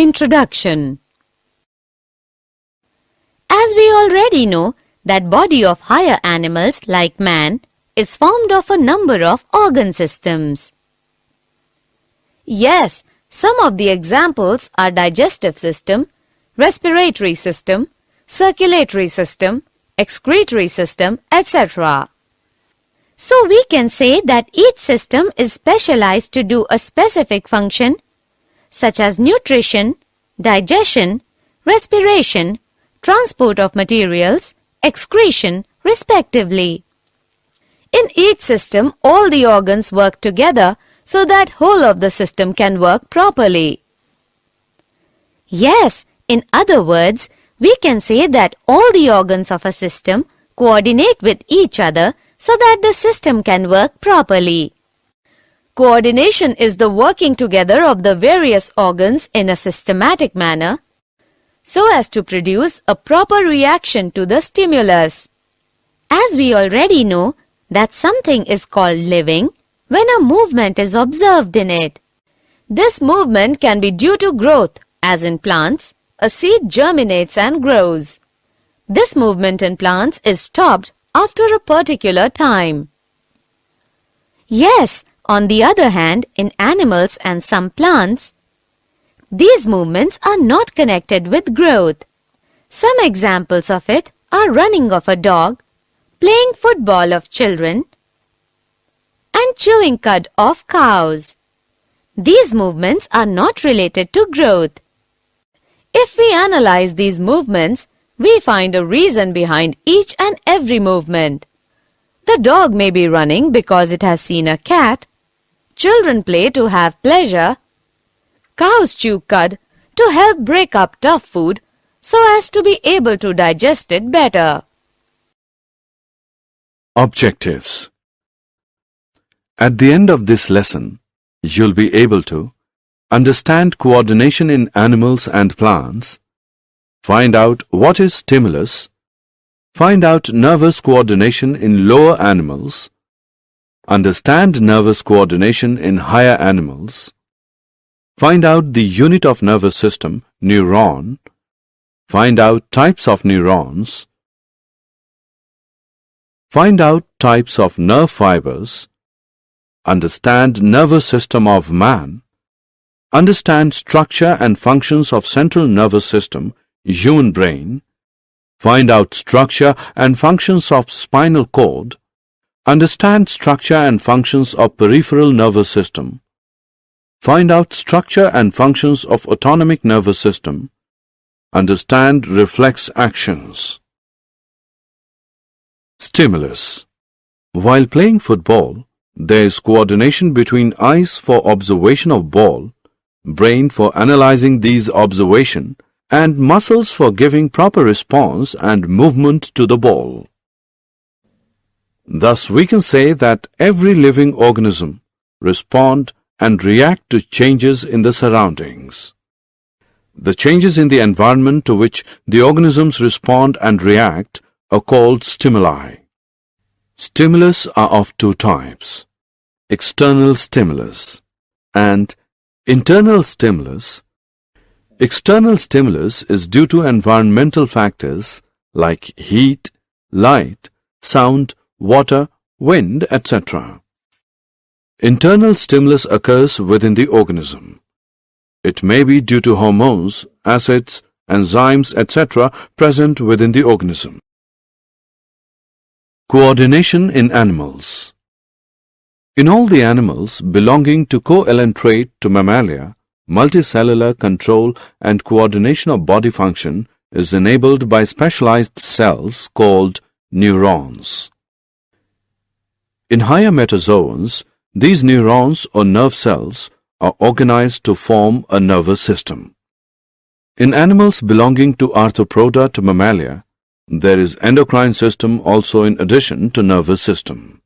Introduction. As we already know, that body of higher animals like man is formed of a number of organ systems. Yes, some of the examples are digestive system, respiratory system, circulatory system, excretory system, etc. So we can say that each system is specialized to do a specific function such as nutrition, digestion, respiration, transport of materials, excretion, respectively. In each system, all the organs work together so that whole of the system can work properly. Yes, in other words, we can say that all the organs of a system coordinate with each other so that the system can work properly. Coordination is the working together of the various organs in a systematic manner so as to produce a proper reaction to the stimulus. As we already know that something is called living when a movement is observed in it. This movement can be due to growth, as in plants, a seed germinates and grows. This movement in plants is stopped after a particular time. Yes, on the other hand, in animals and some plants, these movements are not connected with growth. Some examples of it are running of a dog, playing football of children, and chewing cud of cows. These movements are not related to growth. If we analyze these movements, we find a reason behind each and every movement. The dog may be running because it has seen a cat. Children play to have pleasure. Cows chew cud to help break up tough food so as to be able to digest it better. Objectives. At the end of this lesson, you'll be able to understand coordination in animals and plants, find out what is stimulus, find out nervous coordination in lower animals, understand nervous coordination in higher animals, find out the unit of nervous system, neuron, find out types of neurons, find out types of nerve fibers, understand nervous system of man, understand structure and functions of central nervous system, human brain, find out structure and functions of spinal cord, understand structure and functions of peripheral nervous system, find out structure and functions of autonomic nervous system, understand reflex actions. Stimulus. While playing football, there is coordination between eyes for observation of ball, brain for analyzing these observation, and muscles for giving proper response and movement to the ball. Thus, we can say that every living organism respond and react to changes in the surroundings. The changes in the environment to which the organisms respond and react are called stimuli. Stimulus are of two types: external stimulus and internal stimulus. External stimulus is due to environmental factors like heat, light, sound, water, wind, etc. Internal stimulus occurs within the organism. It may be due to hormones, acids, enzymes, etc. present within the organism. Coordination in animals. In all the animals belonging to coelenterate to mammalia, multicellular control and coordination of body function is enabled by specialized cells called neurons. In higher metazoans, these neurons or nerve cells are organized to form a nervous system. In animals belonging to Arthropoda to mammalia, there is endocrine system also in addition to nervous system.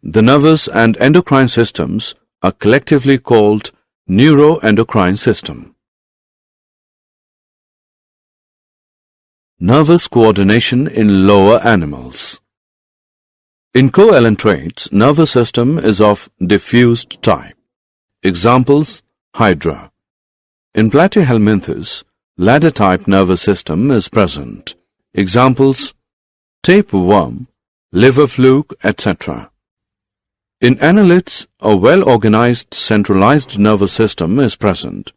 The nervous and endocrine systems are collectively called neuroendocrine system. Nervous coordination in lower animals. In coelentrates, nervous system is of diffused type. Examples: hydra. In platyhelminthes, ladder-type nervous system is present. Examples: tapeworm, liver fluke, etc. In annelids, a well-organized centralized nervous system is present.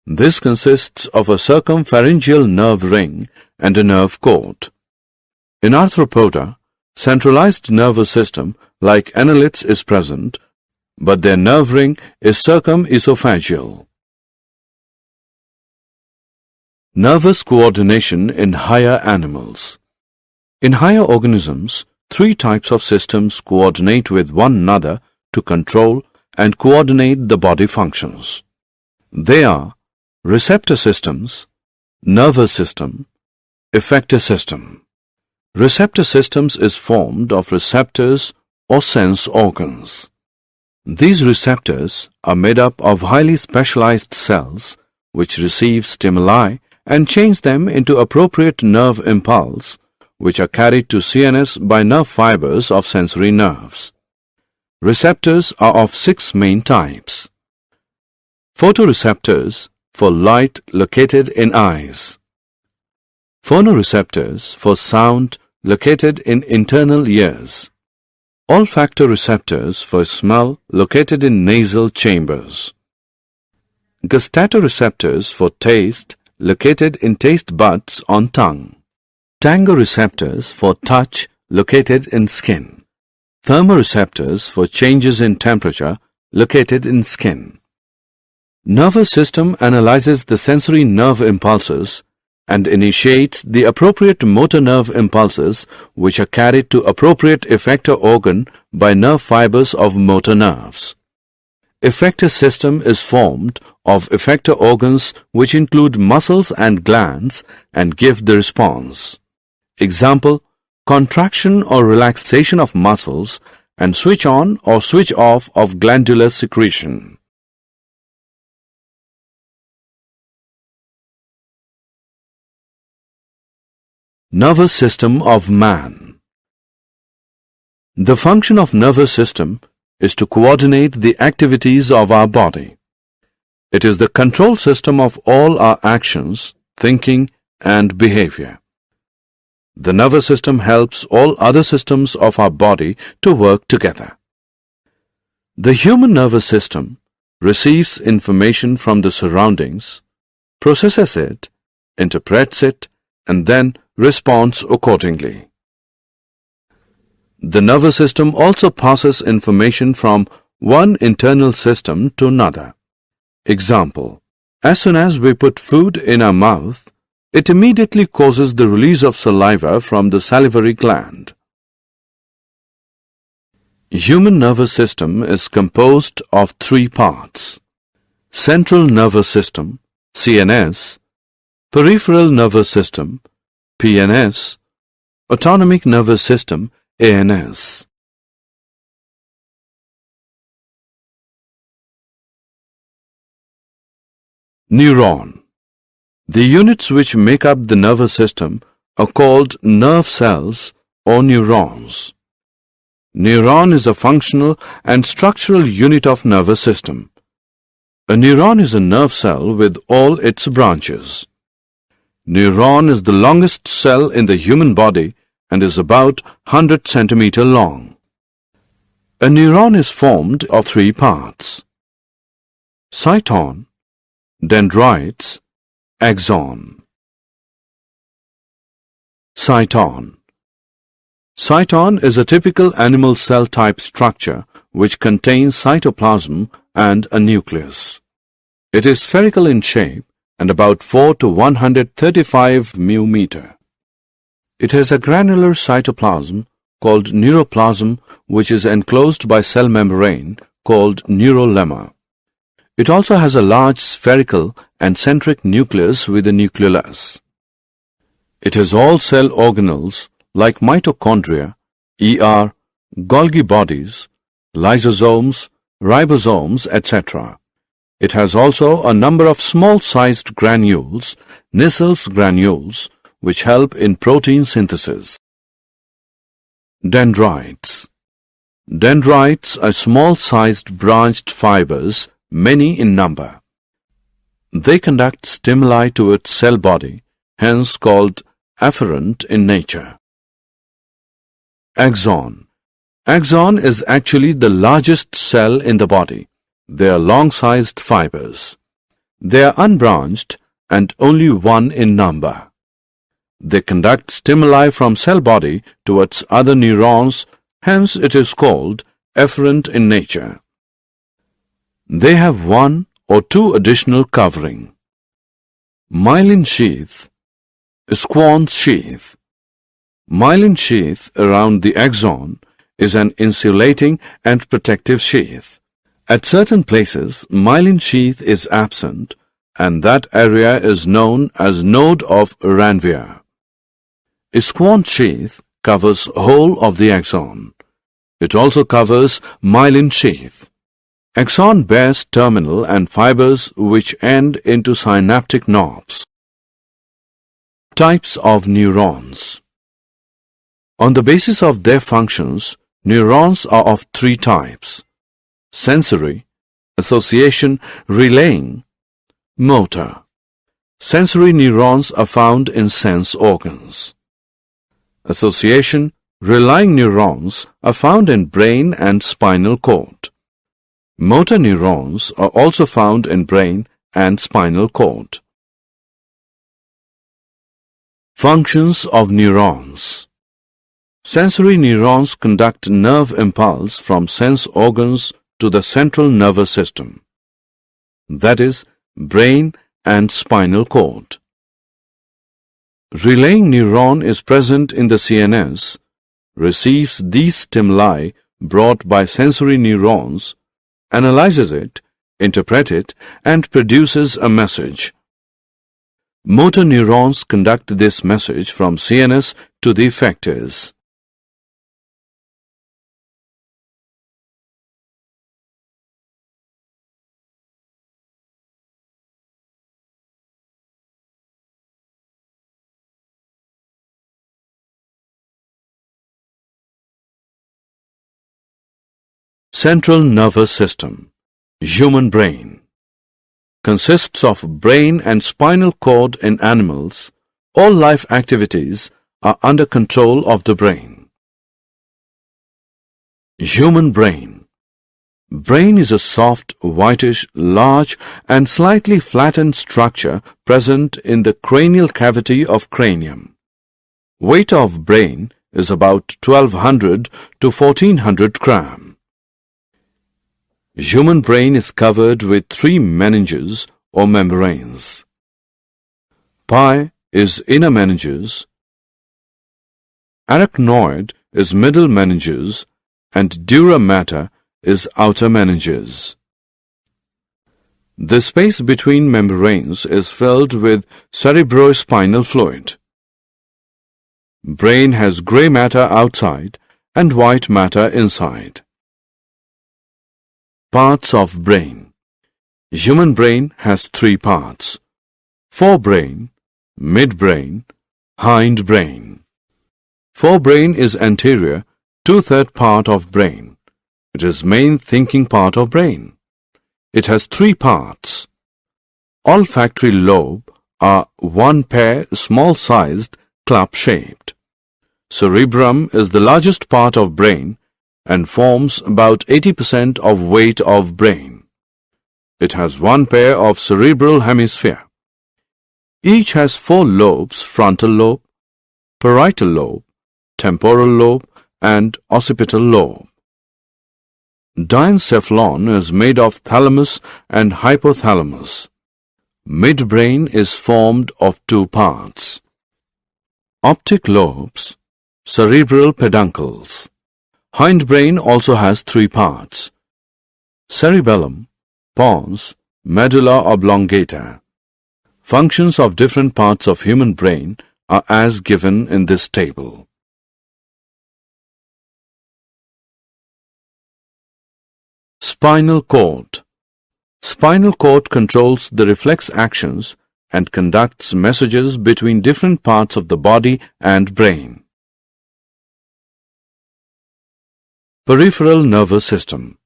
This consists of a circumpharyngeal nerve ring and a nerve cord. In arthropoda, centralized nervous system like annelids is present, but their nerve ring is circumesophageal. Nervous coordination in higher animals. In higher organisms, three types of systems coordinate with one another to control and coordinate the body functions. They are receptor systems, nervous system, effector system. Receptor systems is formed of receptors or sense organs. These receptors are made up of highly specialized cells which receive stimuli and change them into appropriate nerve impulse, which are carried to CNS by nerve fibers of sensory nerves. Receptors are of 6 main types. Photoreceptors for light located in eyes. Phonoreceptors for sound located in internal ears. Olfactoreceptors for smell located in nasal chambers. Gustatoreceptors for taste located in taste buds on tongue. Tangoreceptors for touch located in skin. Thermoreceptors for changes in temperature located in skin. Nervous system analyzes the sensory nerve impulses and initiates the appropriate motor nerve impulses which are carried to appropriate effector organ by nerve fibers of motor nerves. Effector system is formed of effector organs which include muscles and glands and give the response. Example: contraction or relaxation of muscles and switch on or switch off of glandular secretion. Nervous system of man. The function of nervous system is to coordinate the activities of our body. It is the control system of all our actions, thinking, and behavior. The nervous system helps all other systems of our body to work together. The human nervous system receives information from the surroundings, processes it, interprets it, and then responds accordingly. The nervous system also passes information from one internal system to another. Example: as soon as we put food in our mouth, it immediately causes the release of saliva from the salivary gland. Human nervous system is composed of 3 parts: central nervous system, CNS, peripheral nervous system, PNS, autonomic nervous system, ANS. Neuron. The units which make up the nervous system are called nerve cells or neurons. Neuron is a functional and structural unit of nervous system. A neuron is a nerve cell with all its branches. Neuron is the longest cell in the human body and is about 100 cm long. A neuron is formed of 3 parts: cyton, dendrites, axon. Cyton. Cyton is a typical animal cell type structure which contains cytoplasm and a nucleus. It is spherical in shape and about 4 to 135 μm. It has a granular cytoplasm called neuroplasm which is enclosed by cell membrane called neurolemma. It also has a large spherical and centric nucleus with a nucleolus. It has all cell organelles like mitochondria, ER, Golgi bodies, lysosomes, ribosomes, etc. It has also a number of small-sized granules, Nissel's granules, which help in protein synthesis. Dendrites. Dendrites are small-sized branched fibers, many in number. They conduct stimuli to its cell body, hence called afferent in nature. Axon. Axon is actually the largest cell in the body. They are long-sized fibers. They are unbranched and only one in number. They conduct stimuli from cell body towards other neurons, hence it is called efferent in nature. They have one or two additional covering. Myelin sheath, Schwann sheath. Myelin sheath around the axon is an insulating and protective sheath. At certain places, myelin sheath is absent, and that area is known as node of Ranvier. A Schwann sheath covers whole of the axon. It also covers myelin sheath. Axon bears terminal and fibers which end into synaptic knobs. Types of neurons. On the basis of their functions, neurons are of three types: sensory, association, relaying, motor. Sensory neurons are found in sense organs. Association, relaying neurons are found in brain and spinal cord. Motor neurons are also found in brain and spinal cord. Functions of neurons. Sensory neurons conduct nerve impulse from sense organs to the central nervous system, that is, brain and spinal cord. Relaying neuron is present in the CNS, receives these stimuli brought by sensory neurons, analyzes it, interprets it, and produces a message. Motor neurons conduct this message from CNS to the effectors. Central nervous system, human brain, consists of brain and spinal cord in animals. All life activities are under control of the brain. Human brain. Brain is a soft, whitish, large and slightly flattened structure present in the cranial cavity of cranium. Weight of brain is about 1200 to 1400 grams. Human brain is covered with three meninges or membranes. Pie is inner meninges, arachnoid is middle meninges, and dura mater is outer meninges. The space between membranes is filled with cerebrospinal fluid. Brain has grey matter outside and white matter inside. Parts of brain. Human brain has three parts: forebrain, midbrain, hindbrain. Forebrain is anterior, two-third part of brain. It is main thinking part of brain. It has three parts. Olfactory lobe are one pair, small-sized, club-shaped. Cerebrum is the largest part of brain and forms about 80% of weight of brain. It has one pair of cerebral hemisphere. Each has four lobes: frontal lobe, parietal lobe, temporal lobe, and occipital lobe. Diencephalon is made of thalamus and hypothalamus. Midbrain is formed of two parts. Optic lobes, cerebral peduncles. Hindbrain also has three parts: cerebellum, pons, medulla oblongata. Functions of different parts of human brain are as given in this table. Spinal cord. Spinal cord controls the reflex actions and conducts messages between different parts of the body and brain. Peripheral nervous system.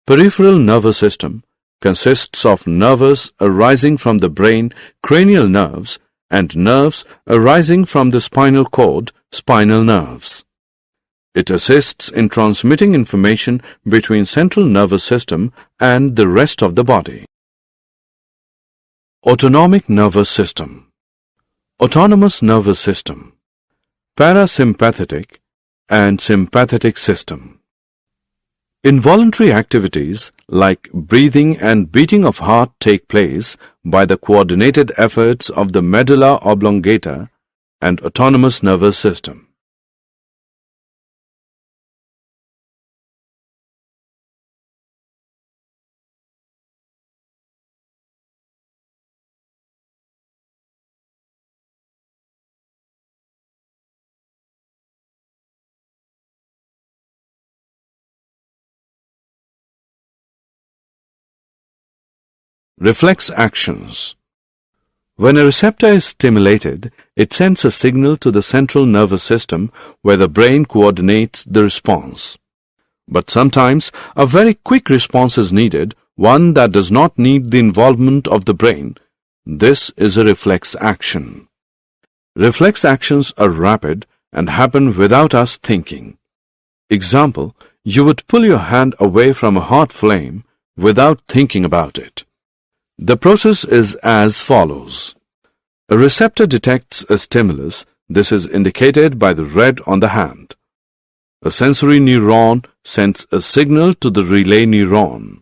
Peripheral nervous system consists of nerves arising from the brain, cranial nerves, and nerves arising from the spinal cord, spinal nerves. It assists in transmitting information between central nervous system and the rest of the body. Autonomic nervous system. Autonomous nervous system. Parasympathetic and sympathetic system. Involuntary activities like breathing and beating of heart take place by the coordinated efforts of the medulla oblongata and autonomous nervous system. Reflex actions. When a receptor is stimulated, it sends a signal to the central nervous system where the brain coordinates the response. But sometimes a very quick response is needed, one that does not need the involvement of the brain. This is a reflex action. Reflex actions are rapid and happen without us thinking. Example, you would pull your hand away from a hot flame without thinking about it. The process is as follows. A receptor detects a stimulus. This is indicated by the red on the hand. A sensory neuron sends a signal to the relay neuron.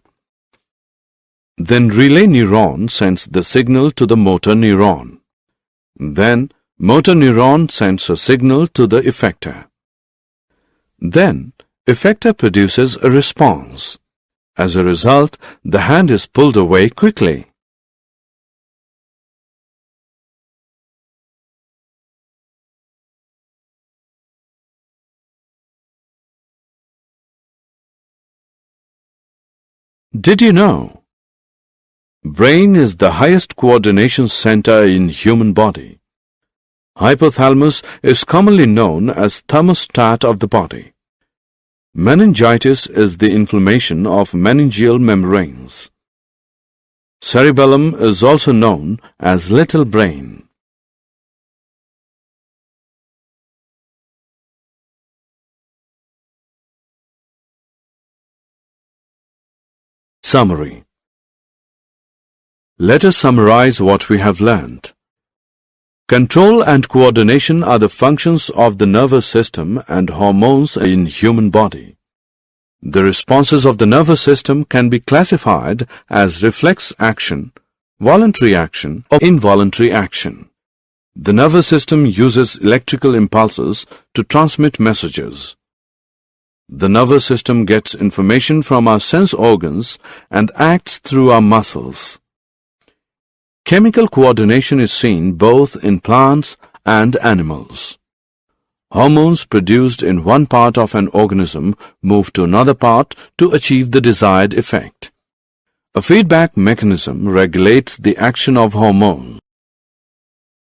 Then relay neuron sends the signal to the motor neuron. Then motor neuron sends a signal to the effector. Then effector produces a response. As a result, the hand is pulled away quickly. Did you know? Brain is the highest coordination center in human body. Hypothalamus is commonly known as thermostat of the body. Meningitis is the inflammation of meningeal membranes. Cerebellum is also known as little brain. Summary. Let us summarize what we have learned. Control and coordination are the functions of the nervous system and hormones in human body. The responses of the nervous system can be classified as reflex action, voluntary action, or involuntary action. The nervous system uses electrical impulses to transmit messages. The nervous system gets information from our sense organs and acts through our muscles. Chemical coordination is seen both in plants and animals. Hormones produced in one part of an organism move to another part to achieve the desired effect. A feedback mechanism regulates the action of hormones.